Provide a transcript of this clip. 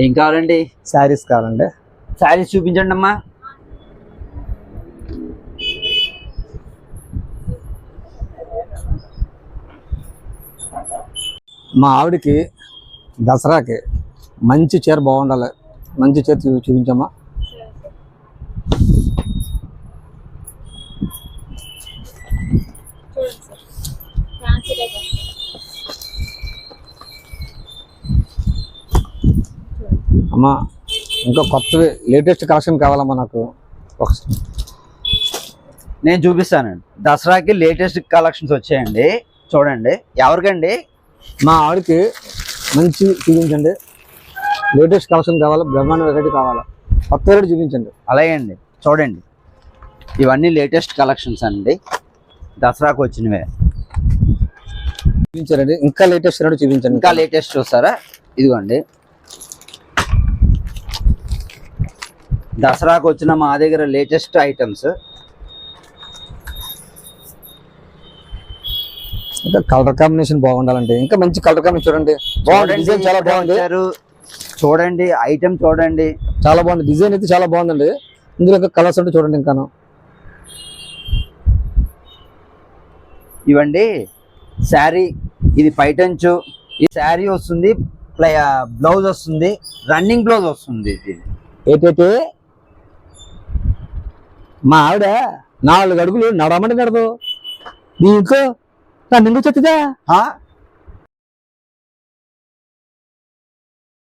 ఏం కావాలండి? శారీస్ కావాలండి. శారీస్ చూపించండి అమ్మా. మా ఆవిడకి దసరాకి మంచి చీర బాగుండాలి, మంచి చీర చూపించమ్మా. అమ్మా ఇంకా కొత్తవి లేటెస్ట్ కలెక్షన్ కావాలమ్మా నాకు. నేను చూపిస్తానండి. దసరాకి లేటెస్ట్ కలెక్షన్స్ వచ్చాయండి, చూడండి. ఎవరికండి? మా ఆవిడకి మంచి చూపించండి. లేటెస్ట్ కలెక్షన్ కావాలా, బ్రహ్మాండ వెరైటీ కావాలా, కొత్త వెరైటీ చూపించండి. అలాగే అండి, చూడండి. ఇవన్నీ లేటెస్ట్ కలెక్షన్స్ అండి, దసరాకు వచ్చినవే. చూపించారండి. ఇంకా లేటెస్ట్ వెరైటీ చూపించండి. ఇంకా లేటెస్ట్ చూస్తారా? ఇదిగోండి, దసరాకు వచ్చిన మా దగ్గర లేటెస్ట్ ఐటమ్స్. ఇంకా కలర్ కాంబినేషన్ బాగుండాలండి. ఇంకా మంచి కలర్ కాంబినేషన్ చూడండి. బాగుంది, డిజైన్ చాలా బాగుంది. చూడండి, ఐటమ్ చూడండి, చాలా బాగుంది. డిజైన్ అయితే చాలా బాగుందండి. ఇందులో ఇంకా కలర్స్ అంటే చూడండి. ఇంకాను ఇవ్వండి శారీ. ఇది పైటంచు. ఈ శారీ వస్తుంది, బ్లౌజ్ వస్తుంది, రన్నింగ్ బ్లౌజ్ వస్తుంది. ఇది ఏంటంటే మా ఆవిడ 4 అడుగులు నడమంటే నడదు. దీంట్లో రన్నింగ్ వచ్చేదా?